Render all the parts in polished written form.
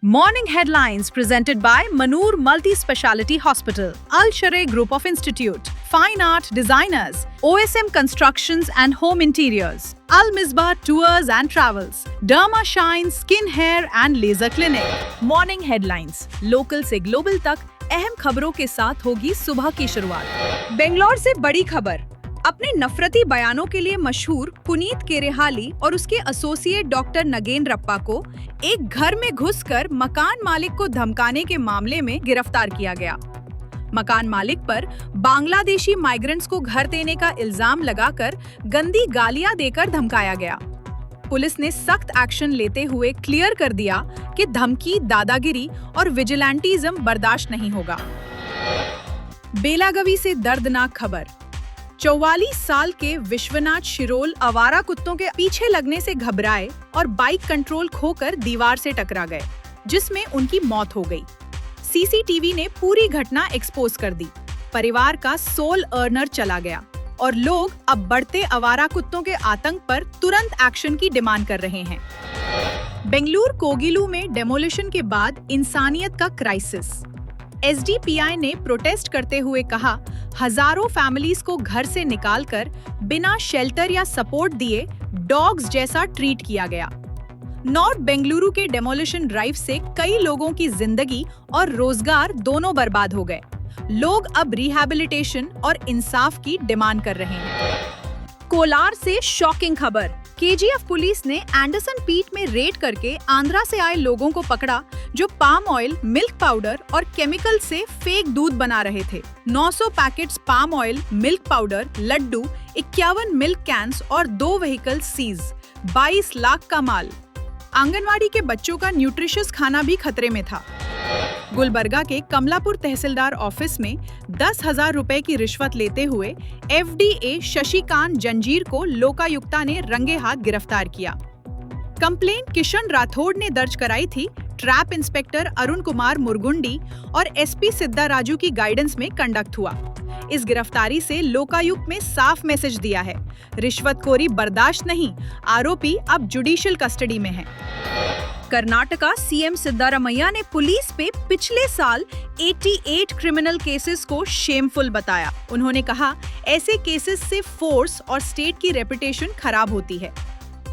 Morning headlines presented by Manur Multi-Speciality Hospital, Al Sharai Group of Institute, Fine Art Designers, OSM Constructions and Home Interiors, Al Misbah Tours and Travels, Derma Shine Skin Hair and Laser Clinic. Morning headlines, local से global तक अहम खबरों के साथ होगी सुबह की शुरुआत। बेंगलोर से बड़ी खबर। अपने नफरती बयानों के लिए मशहूर पुनीत केरेहाली और उसके एसोसिएट डॉक्टर नगेन रप्पा को एक घर में घुसकर मकान मालिक को धमकाने के मामले में गिरफ्तार किया गया। मकान मालिक पर बांग्लादेशी माइग्रेंट्स को घर देने का इल्जाम लगाकर गंदी गालियां देकर धमकाया गया। पुलिस ने सख्त एक्शन लेते हुए क्लियर कर दिया कि धमकी, दादागिरी और विजिलेंटिज्म बर्दाश्त नहीं होगा। बेलागवी से दर्दनाक खबर। 44 साल के विश्वनाथ शिरोल आवारा कुत्तों के पीछे लगने से घबराए और बाइक कंट्रोल खोकर दीवार से टकरा गए, जिसमें उनकी मौत हो गई। सीसीटीवी ने पूरी घटना एक्सपोज कर दी। परिवार का सोल अर्नर चला गया और लोग अब बढ़ते आवारा कुत्तों के आतंक पर तुरंत एक्शन की डिमांड कर रहे हैं। बेंगलुरु कोगिलू में डेमोलिशन के बाद इंसानियत का क्राइसिस। एसडीपीआई ने प्रोटेस्ट करते हुए कहा, हजारों फैमिलीज को घर से निकालकर बिना शेल्टर या सपोर्ट दिए डॉग्स जैसा ट्रीट किया गया। नॉर्थ बेंगलुरु के डेमोलिशन ड्राइव से कई लोगों की जिंदगी और रोजगार दोनों बर्बाद हो गए। लोग अब रिहैबिलिटेशन और इंसाफ की डिमांड कर रहे हैं। कोलार से शॉकिंग खबर। केजीएफ पुलिस ने एंडरसन पीट में रेड करके आंध्रा से आए लोगों को पकड़ा जो पाम ऑयल, मिल्क पाउडर और केमिकल से फेक दूध बना रहे थे। 900 packets palm oil, milk powder, laddu, 51 milk cans और 2 व्हीकल सीज। 22 लाख का माल। आंगनवाड़ी के बच्चों का न्यूट्रिशियस खाना भी खतरे में था। गुलबर्गा के कमलापुर तहसीलदार ऑफिस में 10,000 रुपए की रिश्वत लेते हुए एफडीए शशिकांत जंजीर को लोकायुक्ता ने रंगे हाथ गिरफ्तार किया। कंप्लेंट किशन राठौड़ ने दर्ज कराई थी। ट्रैप इंस्पेक्टर अरुण कुमार मुरगुंडी और एसपी सिद्धाराजू की गाइडेंस में कंडक्ट हुआ। इस गिरफ्तारी से लोकायुक्त में साफ मैसेज दिया है, रिश्वतखोरी बर्दाश्त नहीं, आरोपी अब जुडिशियल कस्टडी में है। कर्नाटका सीएम सिद्धारमैया ने पुलिस पे पिछले साल 88 क्रिमिनल केसेस को शेमफुल बताया। उन्होंने कहा, ऐसे केसेस से फोर्स और स्टेट की रेपुटेशन खराब होती है।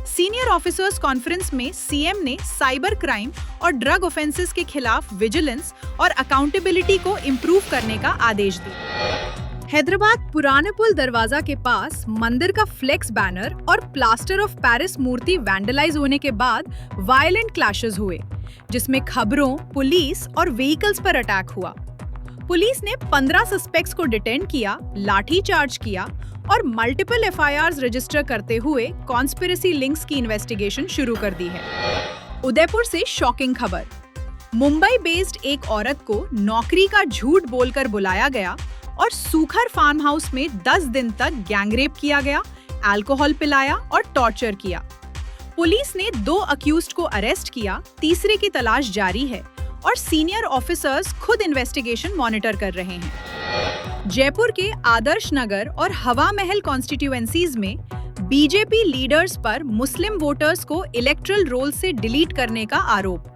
सीनियर ऑफिसर्स कॉन्फ्रेंस में सीएम ने साइबर क्राइम और ड्रग ऑफेंसेस के खिलाफ विजिलेंस और अकाउंटेबिलिटी को इम्प्रूव करने का आदेश दिया। हैदराबाद पुराने पुल दरवाजा के पास मंदिर का फ्लेक्स बैनर और प्लास्टर ऑफ पेरिस मूर्ति वैंडलाइज होने के बाद वायलेंट क्लैशेस हुए, जिसमें खबरों, पुलिस और व्हीकल्स पर अटैक हुआ। पुलिस ने 15 सस्पेक्ट्स को डिटेन किया, लाठी चार्ज किया और मल्टीपल एफआईआर्स रजिस्टर करते हुए कॉन्स्पिरेसी लिंक्स की इन्वेस्टिगेशन शुरू कर दी है। उदयपुर से शॉकिंग खबर। मुंबई बेस्ड एक औरत को नौकरी का झूठ बोलकर बुलाया गया और सूखर फार्म हाउस में 10 दिन तक गैंगरेप किया गया, अल्कोहल पिलाया और टॉर्चर किया। पुलिस ने 2 अक्यूज्ड को अरेस्ट किया, तीसरे की तलाश जारी है और सीनियर ऑफिसर्स खुद इन्वेस्टिगेशन मॉनिटर कर रहे हैं। जयपुर के आदर्श नगर और हवा महल कॉन्स्टिट्यूएंसीज में बीजेपी लीडर्स पर मुस्लिम वोटर्स को इलेक्टरल रोल से डिलीट करने का आरोप।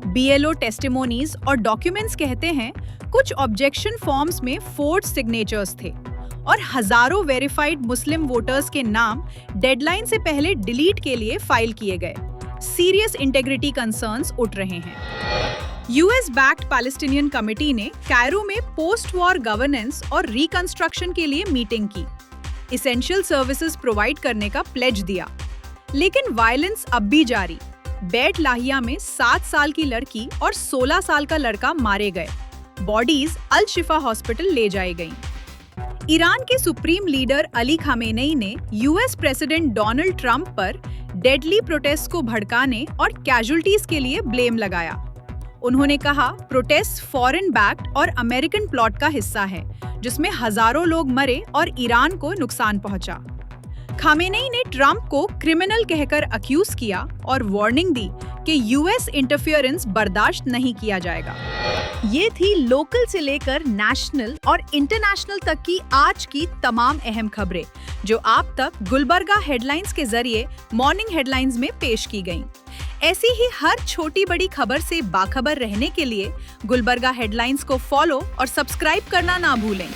बीएलओ टेस्टिमोनीज और डॉक्यूमेंट्स कहते हैं, कुछ ऑब्जेक्शन फॉर्म्स में फोर्ज्ड सिग्नेचर्स थे और हजारों वेरीफाइड मुस्लिम वोटर्स के नाम डेडलाइन से पहले डिलीट के लिए फाइल किए गए। सीरियस इंटेग्रिटी कंसर्न्स उठ रहे हैं। यूएस बैक्ड पैलेस्टीनियन कमेटी ने कायरो में पोस्ट वॉर गवर्नेंस और रिकंस्ट्रक्शन के लिए मीटिंग की। एसेंशियल सर्विसेज प्रोवाइड करने का प्लेज दिया, लेकिन वायलेंस अब भी जारी। बेट लाहिया में 7 साल की लड़की और 16 साल का लड़का मारे गए। बॉडीज अल शिफा हॉस्पिटल ले जाई गईं। ईरान के सुप्रीम लीडर अली खामेनेई ने यूएस प्रेसिडेंट डोनाल्ड ट्रंप पर डेडली प्रोटेस्ट को भड़काने और कैजुअल्टीज के लिए ब्लेम लगाया। उन्होंने कहा, प्रोटेस्ट फॉरेन बैक्ड और अमेरिकन प्लॉट का हिस्सा है, जिसमें हजारों लोग मरे और ईरान को नुकसान पहुंचा। खामेनेई ने ट्रंप को क्रिमिनल कहकर अक्यूज किया और वार्निंग दी कि यूएस इंटरफियरेंस बर्दाश्त नहीं किया जाएगा। ये थी लोकल से लेकर नेशनल और इंटरनेशनल तक की आज की तमाम अहम खबरें, जो आप तक गुलबर्गा हेडलाइंस के जरिए मॉर्निंग हेडलाइंस में पेश की गईं। ऐसी ही हर छोटी बड़ी खबर से बाखबर रहने के लिए गुलबर्गा हेडलाइंस को फॉलो और सब्सक्राइब करना ना भूलें।